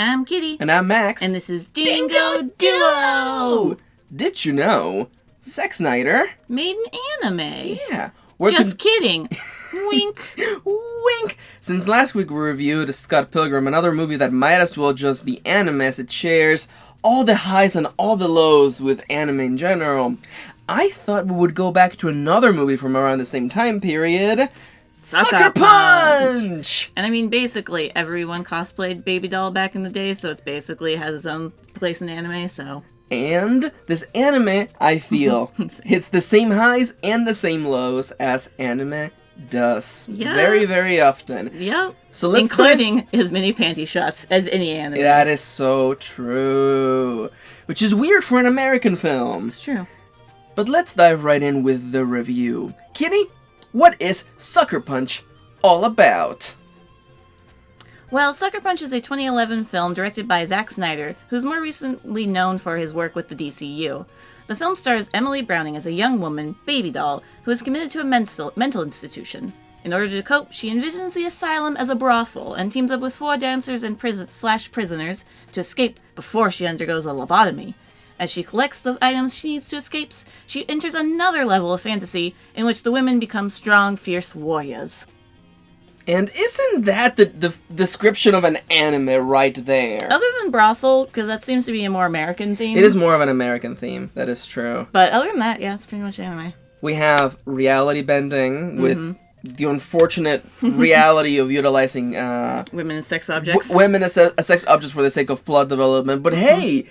I'm Kitty. And I'm Max. And this is Dango Duo! Did you know Zack Snyder made an anime? Yeah. Just kidding. Wink. Wink. Since last week we reviewed Scott Pilgrim, another movie that might as well just be anime as it shares all the highs and all the lows with anime in general, I thought we would go back to another movie from around the same time period, Sucker Punch! And I mean, basically, everyone cosplayed Baby Doll back in the day, so it's basically has its own place in anime, so... And this anime, I feel, hits the same highs and the same lows as anime does. Yeah. Very, very often. Yep. So let's including as many panty shots as any anime. That is so true. Which is weird for an American film. It's true. But let's dive right in with the review. Kitty, what is Sucker Punch all about? Well, Sucker Punch is a 2011 film directed by Zack Snyder, who's more recently known for his work with the DCU. The film stars Emily Browning as a young woman, Baby Doll, who is committed to a mental institution. In order to cope, she envisions the asylum as a brothel and teams up with 4 dancers and prisoners to escape before she undergoes a lobotomy. As she collects the items she needs to escape, she enters another level of fantasy in which the women become strong, fierce warriors. And isn't that the description of an anime right there? Other than brothel, because that seems to be a more American theme. It is more of an American theme, that is true. But other than that, yeah, it's pretty much anime. We have reality bending with the unfortunate reality of utilizing... women as sex objects. Women as sex objects for the sake of plot development. But hey,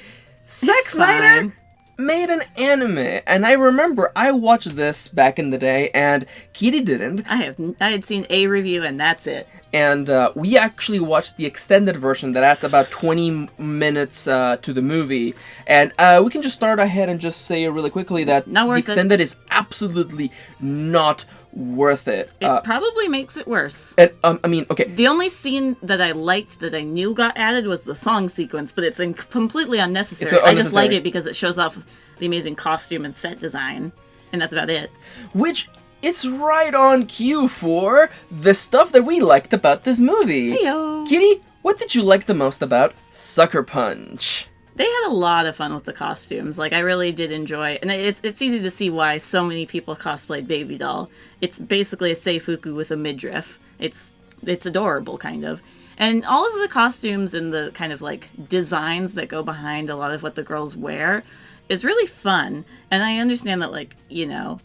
Zack Snyder made an anime, and I remember I watched this back in the day, and Kitty didn't. I had seen a review, and that's it. And we actually watched the extended version that adds about 20 minutes to the movie. And we can just start ahead and just say really quickly that the extended is absolutely not worth it. It probably makes it worse. And, I mean, okay. The only scene that I liked that I knew got added was the song sequence, but it's completely unnecessary. I just like it because it shows off the amazing costume and set design, and that's about it. Which... it's right on cue for the stuff that we liked about this movie. Heyo. Kitty, what did you like the most about Sucker Punch? They had a lot of fun with the costumes. Like, I really did enjoy it. And it's easy to see why so many people cosplayed Baby Doll. It's basically a Seifuku with a midriff. It's adorable, kind of. And all of the costumes and the kind of, like, designs that go behind a lot of what the girls wear is really fun. And I understand that, like, you know...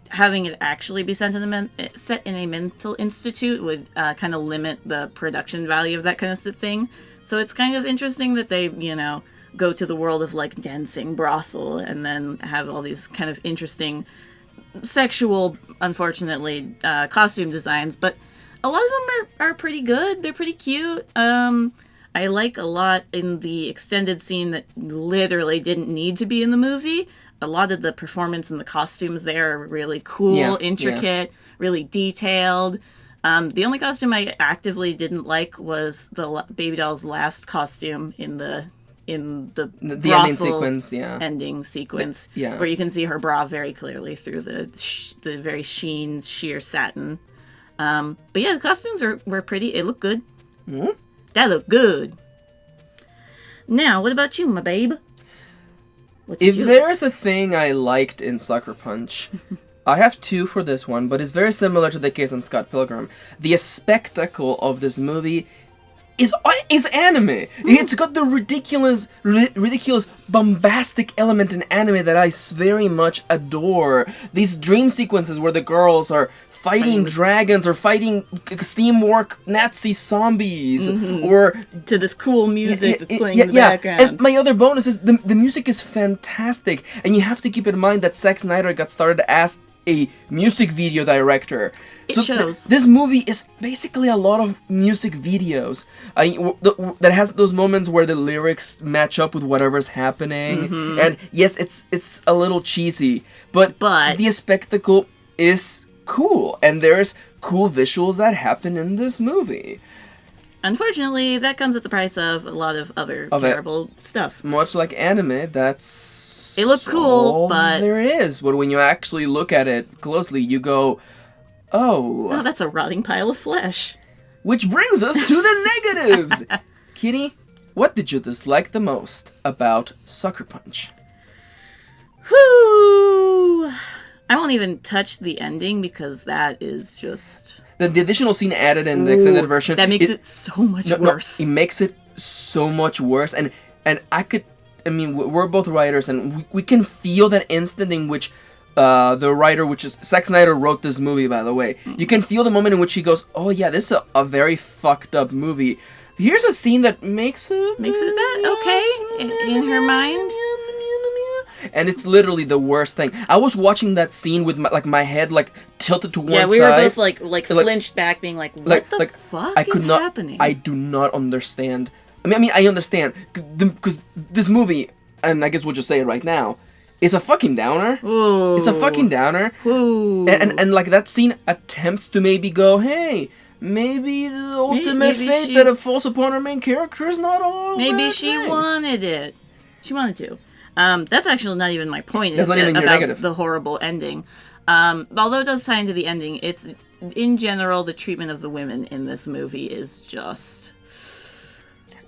having it actually be set in a mental institute would kind of limit the production value of that kind of thing. So it's kind of interesting that they, you know, go to the world of, like, dancing brothel and then have all these kind of interesting sexual, unfortunately, costume designs. But a lot of them are pretty good. They're pretty cute. I like a lot in the extended scene that literally didn't need to be in the movie. A lot of the performance and the costumes there are really cool, intricate, really detailed. The only costume I actively didn't like was the Baby Doll's last costume in the ending sequence, ending sequence, where you can see her bra very clearly through the very sheer satin. But yeah, the costumes were pretty. It looked good. Mm-hmm. That looked good. Now, what about you, my babe? If there's a thing I liked in Sucker Punch, I have 2 for this one, but it's very similar to the case on Scott Pilgrim. The spectacle of this movie is anime. It's got the ridiculous, bombastic element in anime that I very much adore. These dream sequences where the girls are fighting dragons or fighting steamwork Nazi zombies, or to this cool music that's playing in the background. And my other bonus is the music is fantastic, and you have to keep in mind that Zack Snyder got started as a music video director. It shows. This movie is basically a lot of music videos that has those moments where the lyrics match up with whatever's happening, and yes, it's a little cheesy, but the spectacle is cool, and there's cool visuals that happen in this movie. Unfortunately, that comes at the price of a lot of other terrible stuff. Much like anime, that's... it looked cool, but... there is. But when you actually look at it closely, you go, oh... that's a rotting pile of flesh. Which brings us to the negatives! Kitty, what did you dislike the most about Sucker Punch? Whew! I won't even touch the ending because that is just... The additional scene added in the extended version... That makes it so much worse. No, it makes it so much worse. And I could... I mean, we're both writers, and we can feel that instant in which the writer, which is... Zack Snyder wrote this movie, by the way. You can feel the moment in which he goes, oh yeah, this is a very fucked up movie. Here's a scene that makes it bad, okay, in her mind. And it's literally the worst thing. I was watching that scene with my head like tilted to one side. Yeah, we were both like flinched back, being like, "What the fuck is happening?" I do not understand. I mean, I understand because this movie, and I guess we'll just say it right now, is a fucking downer. Ooh. It's a fucking downer. Ooh. And like that scene attempts to maybe go, hey. Maybe the ultimate fate that falls upon our main character is not all. Maybe she wanted it. She wanted to. That's actually not even my point. That's not even your negative. The horrible ending. Although it does tie into the ending, it's in general the treatment of the women in this movie is just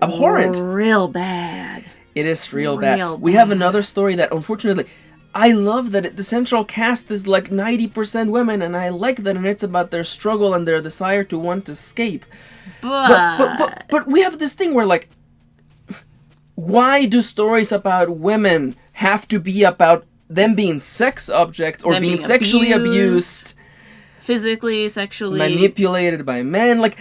abhorrent. Real bad. It is real bad. We have another story that unfortunately. I love that the central cast is like 90% women, and I like that, and it's about their struggle and their desire to want to escape. But we have this thing where, like, why do stories about women have to be about them being sex objects or being sexually abused? Physically, sexually. Manipulated by men.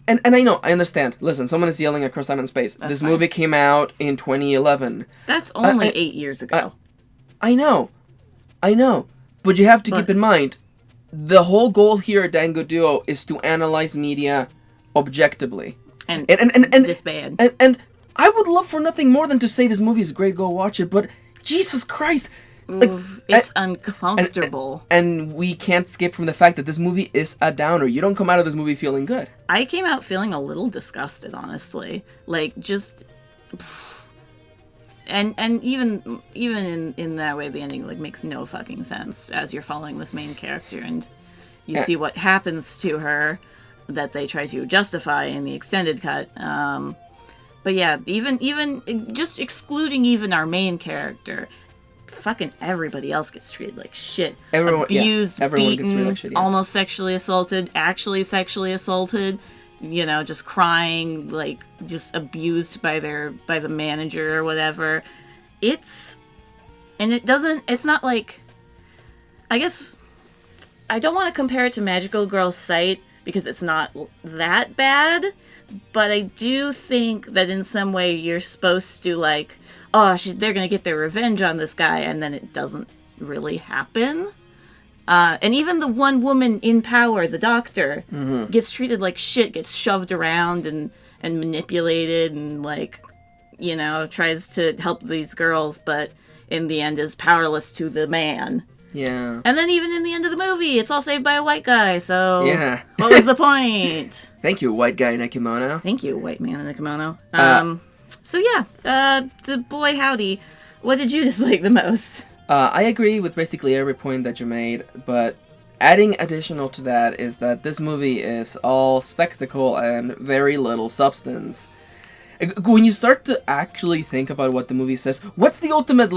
And I know, I understand. Listen, someone is yelling across time and space. This movie came out in 2011. That's only 8 years ago. I know. But you have to keep in mind, the whole goal here at Dango Duo is to analyze media objectively. And disband. And I would love for nothing more than to say this movie is great, go watch it, but Jesus Christ. It's uncomfortable. And we can't skip from the fact that this movie is a downer. You don't come out of this movie feeling good. I came out feeling a little disgusted, honestly. Like, just... And even in that way, the ending like makes no fucking sense as you're following this main character and you see what happens to her that they try to justify in the extended cut. But yeah, even just excluding even our main character, fucking everybody else gets treated like shit. Abused, beaten, like shit, almost sexually assaulted, actually sexually assaulted. You know, just crying, like, just abused by the manager or whatever. It's not like, I guess, I don't want to compare it to Magical Girl Sight, because it's not that bad, but I do think that in some way you're supposed to, like, oh, they're gonna get their revenge on this guy, and then it doesn't really happen. And even the one woman in power, the doctor, gets treated like shit, gets shoved around and manipulated and, like, you know, tries to help these girls, but in the end is powerless to the man. Yeah. And then even in the end of the movie, it's all saved by a white guy, so yeah. What was the point? Thank you, white guy in a kimono. Thank you, white man in a kimono. So yeah, the boy howdy, what did you dislike the most? I agree with basically every point that you made, but adding additional to that is that this movie is all spectacle and very little substance. When you start to actually think about what the movie says, what's the ultimate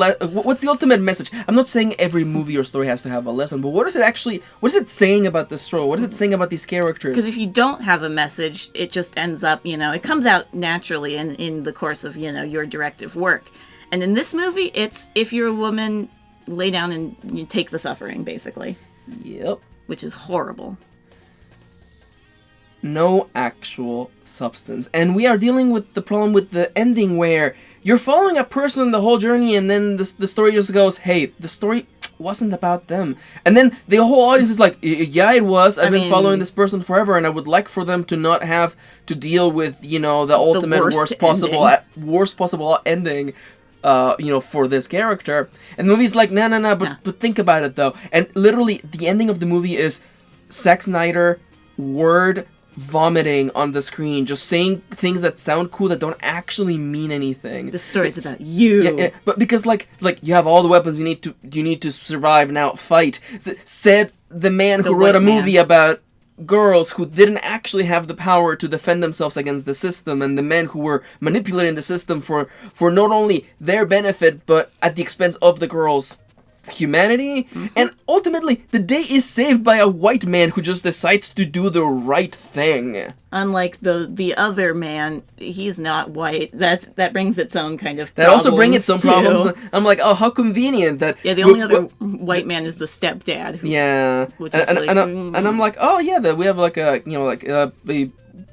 message? I'm not saying every movie or story has to have a lesson, but what is it saying about this story? What is it saying about these characters? Because if you don't have a message, it just ends up, you know, it comes out naturally in the course of, you know, your directive work. And in this movie, it's if you're a woman, lay down and you take the suffering, basically. Yep. Which is horrible. No actual substance. And we are dealing with the problem with the ending where you're following a person the whole journey and then the story just goes, hey, the story wasn't about them. And then the whole audience is like, yeah, it was. I've been following this person forever and I would like for them to not have to deal with, you know, the ultimate worst possible ending. You know, for this character. And the movie's like, no, but think about it, though. And literally, the ending of the movie is Zack Snyder word vomiting on the screen, just saying things that sound cool that don't actually mean anything. The story's about you. Yeah, but because, like, you have all the weapons, you need to survive, now fight. Said the man who wrote a movie about girls who didn't actually have the power to defend themselves against the system, and the men who were manipulating the system for not only their benefit, but at the expense of the girls' humanity. And ultimately, the day is saved by a white man who just decides to do the right thing. Unlike the other man, he's not white. That brings its own kind of That problems, also brings its own too. problems. I'm like, oh, how convenient that. Yeah, the only other white man is the stepdad. Which is and I'm like, oh yeah, that we have like a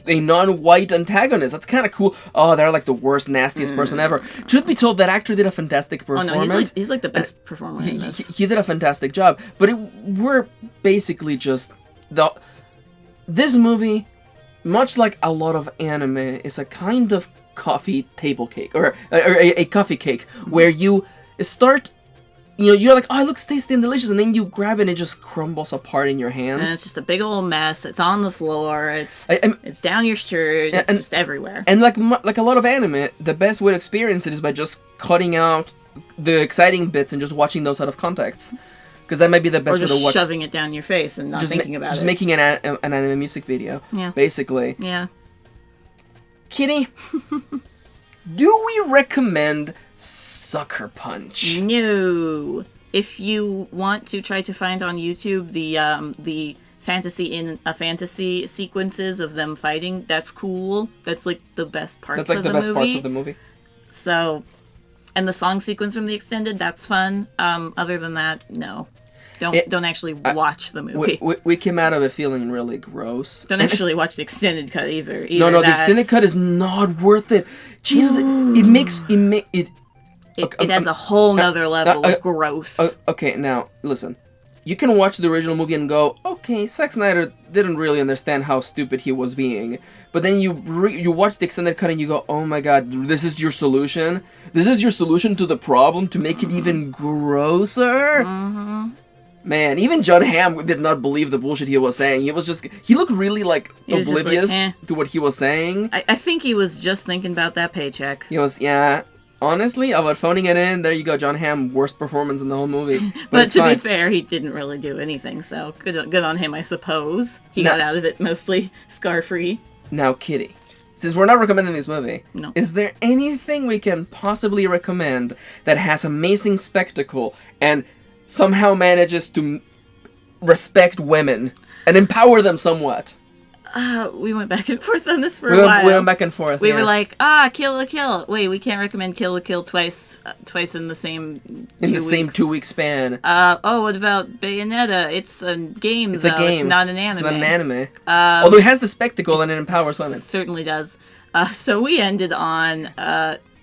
non-white antagonist. That's kind of cool. Oh, they're like the worst, nastiest person ever. Truth be told, that actor did a fantastic performance. Oh no, he's like the best performer in this. He did a fantastic job. But we're basically just this movie, much like a lot of anime, is a kind of coffee table cake or a coffee cake where you start. You're like, oh, it looks tasty and delicious, and then you grab it and it just crumbles apart in your hands. And it's just a big old mess. It's on the floor. It's down your shirt. It's just everywhere. And like a lot of anime, the best way to experience it is by just cutting out the exciting bits and just watching those out of context. Because that might be the best way to watch. Or just shoving it down your face and not thinking about it. Just making an anime music video, basically. Yeah. Kitty, do we recommend Sucker Punch? No. If you want to try to find on YouTube the fantasy in a fantasy sequences of them fighting, that's cool. That's like the best parts of the movie. That's like the best parts of the movie. So, and the song sequence from the extended, that's fun. Other than that, no. Don't actually watch the movie. We came out of it feeling really gross. Don't actually watch the extended cut either. No, the extended cut is not worth it. Jesus, it adds a whole nother level of gross. Okay, now listen. You can watch the original movie and go, okay, Zack Snyder didn't really understand how stupid he was being. But then you watch the extended cut and you go, oh my god, this is your solution? This is your solution to the problem to make it even grosser? Mm-hmm. Man, even John Hamm did not believe the bullshit he was saying. He looked really oblivious to what he was saying. I think he was just thinking about that paycheck. He was, yeah. Honestly, about phoning it in, there you go, John Hamm, worst performance in the whole movie. But to be fair, he didn't really do anything, so good on him, I suppose. He got out of it mostly scar-free. Now, Kitty, since we're not recommending this movie, no. Is there anything we can possibly recommend that has amazing spectacle and somehow manages to respect women and empower them somewhat? We went back and forth on this for a while. We went back and forth. We were like, Kill la Kill. Wait, we can't recommend Kill la Kill twice in the same 2 weeks. Same 2 week span. What about Bayonetta? It's a game. It's a game. It's not an anime. It's not an anime. Although it has the spectacle and it empowers women. Certainly does. So we ended on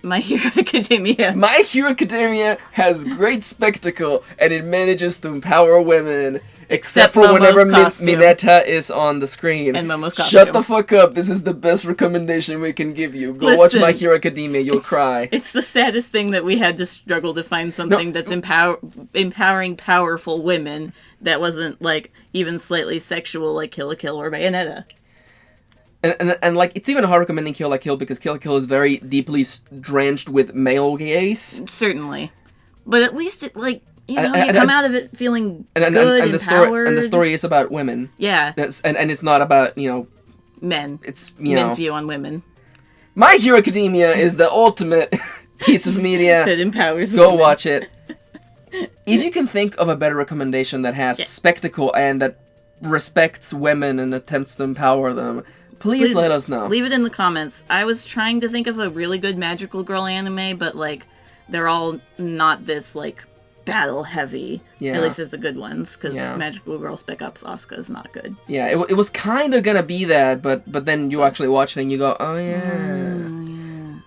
My Hero Academia. My Hero Academia has great spectacle and it manages to empower women. Except for whenever Mineta is on the screen. And Momo's costume. Shut the fuck up. This is the best recommendation we can give you. Go watch My Hero Academia. You'll cry. It's the saddest thing that we had to struggle to find something that's empowering powerful women that wasn't like even slightly sexual like Kill la Kill or Bayonetta. And like, it's even hard recommending Kill la Kill because Kill la Kill is very deeply drenched with male gaze. Certainly. But at least it, like, you come out of it feeling good, empowered. And the story is about women. Yeah. And it's not about, men. It's, men's view on women. My Hero Academia is the ultimate piece of media. That empowers women. Go watch it. If you can think of a better recommendation that has spectacle and that respects women and attempts to empower them, please let us know. Leave it in the comments. I was trying to think of a really good magical girl anime, but, like, they're all not this, like, battle heavy. Yeah. At least of the good ones, because Magical Girl Spec Ops Asuka is not good. Yeah, it was kind of gonna be that, but then you actually watch it and you go, oh yeah.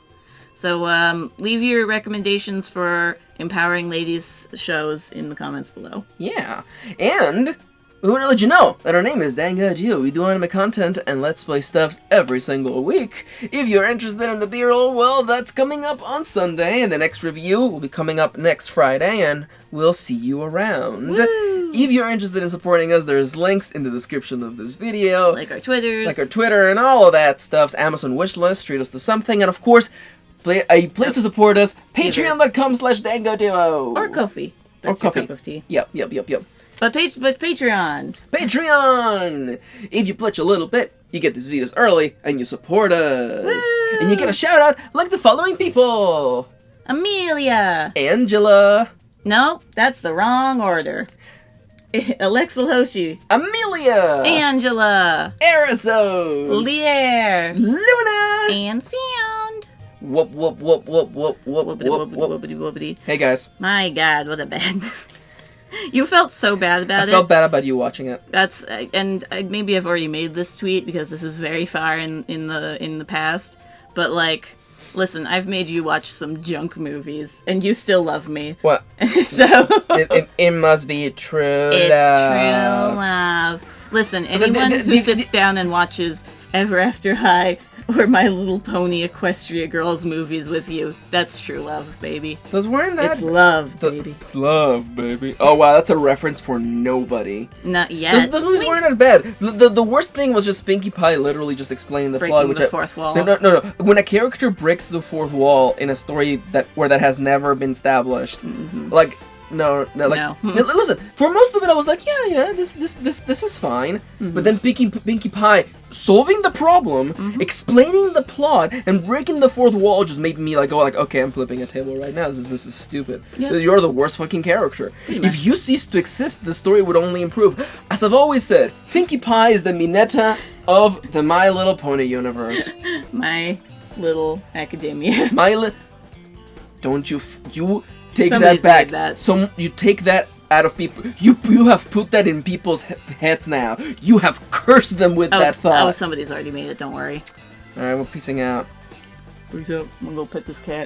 So leave your recommendations for empowering ladies shows in the comments below. Yeah, and we want to let you know that our name is Dango Duo. We do anime content and Let's Play stuffs every single week. If you're interested in the B-roll, well, that's coming up on Sunday, and the next review will be coming up next Friday, and we'll see you around. Woo! If you're interested in supporting us, there's links in the description of this video. Like our Twitters. Like our Twitter and all of that stuff. Amazon wishlist, treat us to something, and of course, a place to support us, patreon.com/DangoDuo. Or Ko-fi. That's your cup of tea. Yep. But Patreon. Patreon! If you pledge a little bit, you get these videos early, and you support us. Woo! And you get a shout out like the following people. Amelia. Angela. Nope, that's the wrong order. Alexa Hoshi. Amelia. Angela. Arizos. Lier. Luna. And Sound. Whoop, whoop, whoop, whoop, whoop, whoop, Whoopity, whoop, whoopity, whoop. whoopity, whoopity. Hey, guys. My God, what a bad. You felt so bad about it. I felt bad about you watching it. That's and maybe I've already made this tweet because this is very far in the past. But like, listen, I've made you watch some junk movies, and you still love me. What? So it must be true it's love. true love. Listen, anyone who sits down and watches Ever After High or My Little Pony Equestria Girls movies with you, that's true love, baby. Those weren't that. It's love, baby. It's love, baby. Oh wow, that's a reference for nobody. Not yet. Those movies weren't that bad. The worst thing was just Pinkie Pie literally just explaining the plot, Breaking the fourth wall. No. When a character breaks the fourth wall in a story where that has never been established, like. No. Listen, for most of it, I was like, yeah, this is fine. But then Pinkie Pie solving the problem, explaining the plot, and breaking the fourth wall just made me like go like, okay, I'm flipping a table right now. This is stupid. Yeah. You're the worst fucking character. If you cease to exist, the story would only improve. As I've always said, Pinkie Pie is the Mineta of the My Little Pony universe. My Little Academia. Don't you take Somebody's that back. made that. So you take that out of people. You have put that in people's heads now. You have cursed them with that thought. Oh, somebody's already made it. Don't worry. All right, we're peacing out. Peace out. I'm gonna go pet this cat.